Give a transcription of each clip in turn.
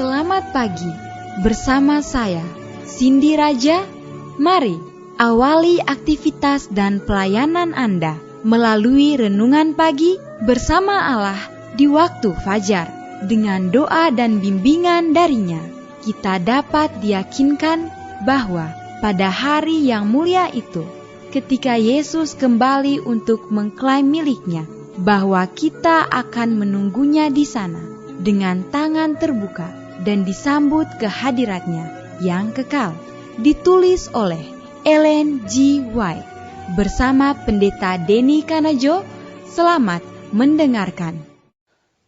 Selamat pagi, bersama saya, Cindy Raja. Mari awali aktivitas dan pelayanan Anda melalui renungan pagi bersama Allah di waktu fajar. Dengan doa dan bimbingan darinya, kita dapat diyakinkan bahwa pada hari yang mulia itu, ketika Yesus kembali untuk mengklaim miliknya, bahwa kita akan menunggunya di sana dengan tangan terbuka dan disambut ke hadiratnya yang kekal. Ditulis oleh Ellen G. White bersama Pendeta Denny Kanajo. Selamat mendengarkan.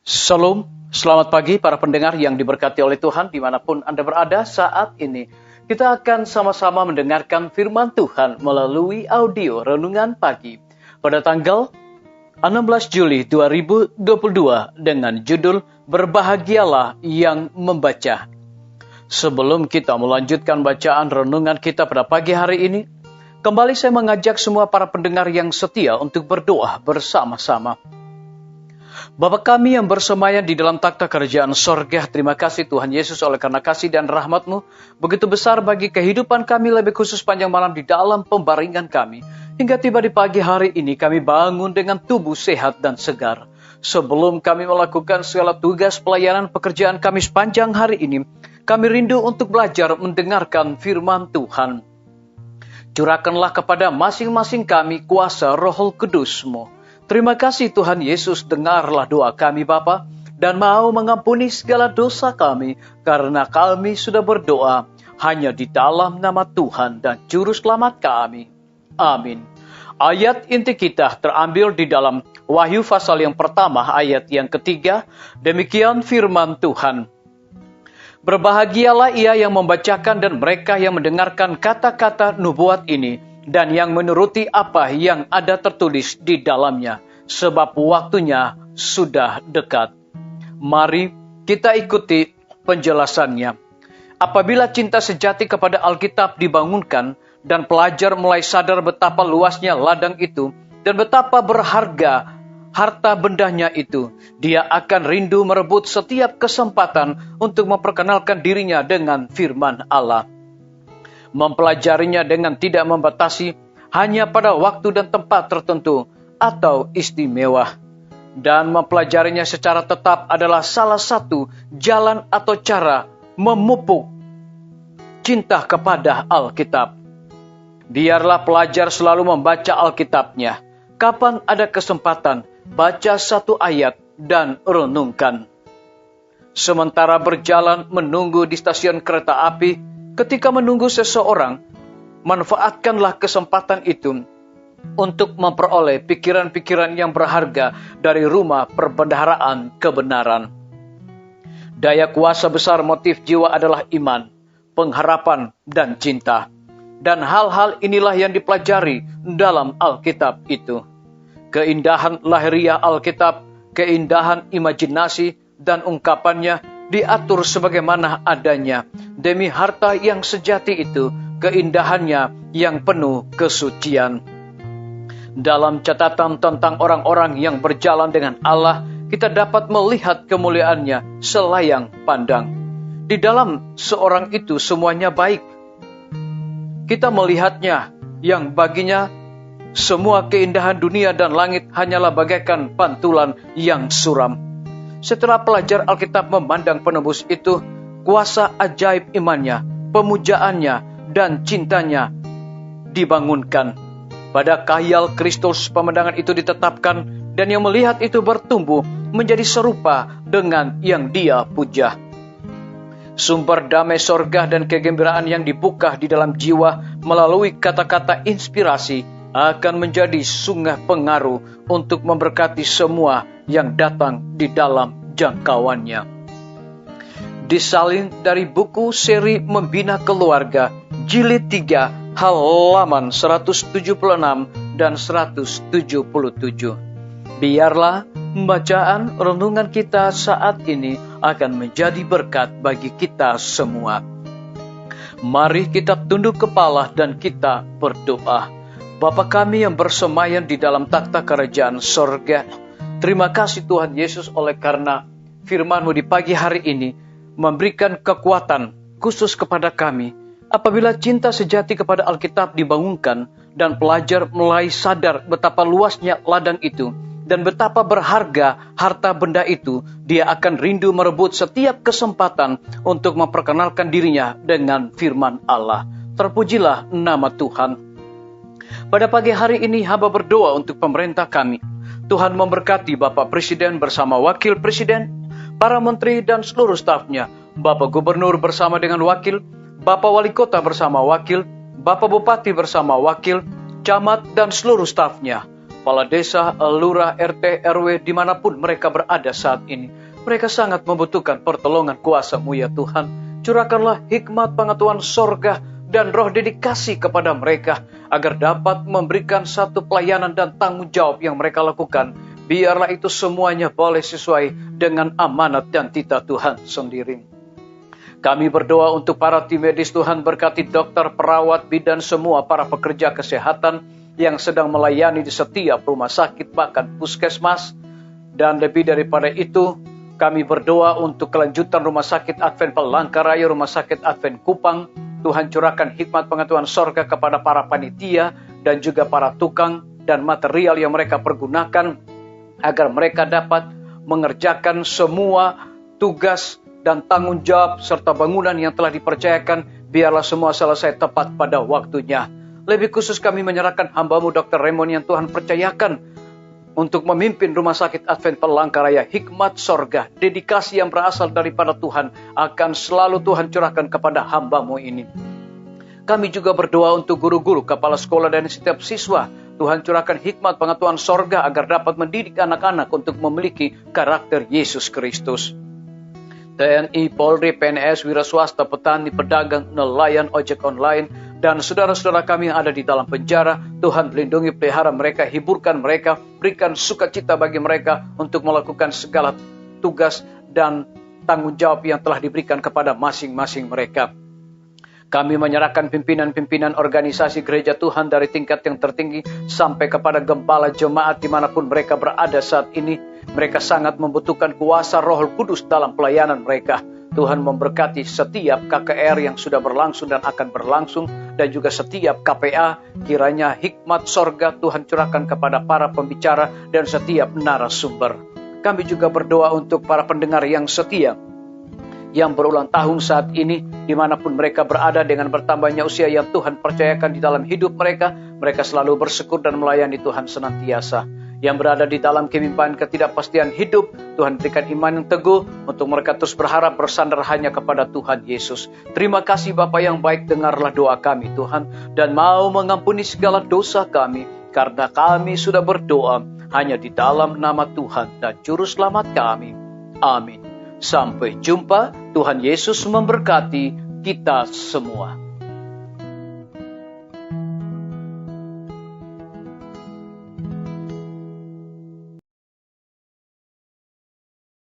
Shalom, selamat pagi para pendengar yang diberkati oleh Tuhan dimanapun Anda berada saat ini. Kita akan sama-sama mendengarkan firman Tuhan melalui audio Renungan Pagi pada tanggal 16 Juli 2022 dengan judul Berbahagialah yang membaca. Sebelum kita melanjutkan bacaan renungan kita pada pagi hari ini, kembali saya mengajak semua para pendengar yang setia untuk berdoa bersama-sama. Bapa kami yang bersemayam di dalam takhta kerajaan sorga, terima kasih Tuhan Yesus oleh karena kasih dan rahmat-Mu begitu besar bagi kehidupan kami, lebih khusus panjang malam di dalam pembaringan kami. Hingga tiba di pagi hari ini kami bangun dengan tubuh sehat dan segar. Sebelum kami melakukan segala tugas pelayanan pekerjaan kami sepanjang hari ini, kami rindu untuk belajar mendengarkan firman Tuhan. Curahkanlah kepada masing-masing kami kuasa Roh Kudus-Mu. Terima kasih Tuhan Yesus, dengarlah doa kami Bapa, dan mau mengampuni segala dosa kami, karena kami sudah berdoa hanya di dalam nama Tuhan dan Juru Selamat kami. Amin. Ayat inti kita terambil di dalam Wahyu pasal yang pertama ayat yang ketiga. Demikian firman Tuhan. Berbahagialah ia yang membacakan dan mereka yang mendengarkan kata-kata nubuat ini dan yang menuruti apa yang ada tertulis di dalamnya, sebab waktunya sudah dekat. Mari kita ikuti penjelasannya. Apabila cinta sejati kepada Alkitab dibangunkan dan pelajar mulai sadar betapa luasnya ladang itu dan betapa berharga harta bendanya itu, dia akan rindu merebut setiap kesempatan untuk memperkenalkan dirinya dengan firman Allah. Mempelajarinya dengan tidak membatasi hanya pada waktu dan tempat tertentu atau istimewa. Dan mempelajarinya secara tetap adalah salah satu jalan atau cara memupuk cinta kepada Alkitab. Biarlah pelajar selalu membaca Alkitabnya. Kapan ada kesempatan, baca satu ayat dan renungkan. Sementara berjalan menunggu di stasiun kereta api, ketika menunggu seseorang, manfaatkanlah kesempatan itu untuk memperoleh pikiran-pikiran yang berharga dari rumah perbendaharaan kebenaran. Daya kuasa besar motif jiwa adalah iman, pengharapan, dan cinta. Dan hal-hal inilah yang dipelajari dalam Alkitab itu. Keindahan lahiriah Alkitab, keindahan imajinasi, dan ungkapannya diatur sebagaimana adanya. Demi harta yang sejati itu, keindahannya yang penuh kesucian. Dalam catatan tentang orang-orang yang berjalan dengan Allah, kita dapat melihat kemuliaannya selayang pandang. Di dalam seorang itu semuanya baik. Kita melihatnya yang baginya semua keindahan dunia dan langit hanyalah bagaikan pantulan yang suram. Setelah pelajar Alkitab memandang penebus itu, kuasa ajaib imannya, pemujaannya, dan cintanya dibangunkan. Pada khayal Kristus pemandangan itu ditetapkan dan yang melihat itu bertumbuh menjadi serupa dengan yang dia puja. Sumber damai sorga dan kegembiraan yang dibuka di dalam jiwa melalui kata-kata inspirasi akan menjadi sungai pengaruh untuk memberkati semua yang datang di dalam jangkauannya. Disalin dari buku seri Membina Keluarga, jilid 3, halaman 176 dan 177. Biarlah bacaan renungan kita saat ini akan menjadi berkat bagi kita semua. Mari kita tunduk kepala dan kita berdoa. Bapa kami yang bersemayam di dalam takhta kerajaan sorga, terima kasih Tuhan Yesus oleh karena firman-Mu di pagi hari ini memberikan kekuatan khusus kepada kami. Apabila cinta sejati kepada Alkitab dibangunkan dan pelajar mulai sadar betapa luasnya ladang itu dan betapa berharga harta benda itu, dia akan rindu merebut setiap kesempatan untuk memperkenalkan dirinya dengan firman Allah. Terpujilah nama Tuhan. Pada pagi hari ini hamba berdoa untuk pemerintah kami. Tuhan memberkati Bapak Presiden bersama Wakil Presiden, para menteri dan seluruh stafnya, Bapak Gubernur bersama dengan wakil, Bapak Wali Kota bersama wakil, Bapak Bupati bersama wakil, camat dan seluruh stafnya, kepala desa, lurah, RT, RW dimanapun mereka berada saat ini. Mereka sangat membutuhkan pertolongan kuasa-Mu ya Tuhan. Curahkanlah hikmat pengetahuan sorga dan roh dedikasi kepada mereka, agar dapat memberikan satu pelayanan dan tanggung jawab yang mereka lakukan. Biarlah itu semuanya boleh sesuai dengan amanat dan titah Tuhan sendiri. Kami berdoa untuk para tim medis. Tuhan berkati dokter, perawat, bidan, semua para pekerja kesehatan yang sedang melayani di setiap rumah sakit, bahkan puskesmas. Dan lebih daripada itu, kami berdoa untuk kelanjutan Rumah Sakit Advent Palangkaraya, Rumah Sakit Advent Kupang. Tuhan curahkan hikmat pengetahuan sorga kepada para panitia dan juga para tukang dan material yang mereka pergunakan, agar mereka dapat mengerjakan semua tugas dan tanggung jawab serta bangunan yang telah dipercayakan. Biarlah semua selesai tepat pada waktunya. Lebih khusus kami menyerahkan hamba-Mu Dr. Raymond yang Tuhan percayakan untuk memimpin Rumah Sakit Advent Palangkaraya. Hikmat sorga, dedikasi yang berasal daripada Tuhan akan selalu Tuhan curahkan kepada hamba-Mu ini. Kami juga berdoa untuk guru-guru, kepala sekolah dan setiap siswa. Tuhan curahkan hikmat pengetahuan sorga agar dapat mendidik anak-anak untuk memiliki karakter Yesus Kristus. TNI, Polri, PNS, wira swasta, petani, pedagang, nelayan, ojek online, dan saudara-saudara kami yang ada di dalam penjara. Tuhan lindungi, pelihara mereka, hiburkan mereka, berikan sukacita bagi mereka untuk melakukan segala tugas dan tanggung jawab yang telah diberikan kepada masing-masing mereka. Kami menyerahkan pimpinan-pimpinan organisasi gereja Tuhan dari tingkat yang tertinggi sampai kepada gembala jemaat dimanapun mereka berada saat ini. Mereka sangat membutuhkan kuasa Roh Kudus dalam pelayanan mereka. Tuhan memberkati setiap KKR yang sudah berlangsung dan akan berlangsung, dan juga setiap KPA. Kiranya hikmat sorga Tuhan curahkan kepada para pembicara dan setiap narasumber. Kami juga berdoa untuk para pendengar yang setia, yang berulang tahun saat ini, dimanapun mereka berada. Dengan bertambahnya usia yang Tuhan percayakan di dalam hidup mereka, mereka selalu bersyukur dan melayani Tuhan senantiasa. Yang berada di dalam kemimpaan ketidakpastian hidup, Tuhan berikan iman yang teguh untuk mereka terus berharap bersandar hanya kepada Tuhan Yesus. Terima kasih Bapa yang baik, dengarlah doa kami Tuhan, dan mau mengampuni segala dosa kami, karena kami sudah berdoa hanya di dalam nama Tuhan dan Juru Selamat kami. Amin. Sampai jumpa. Tuhan Yesus memberkati kita semua.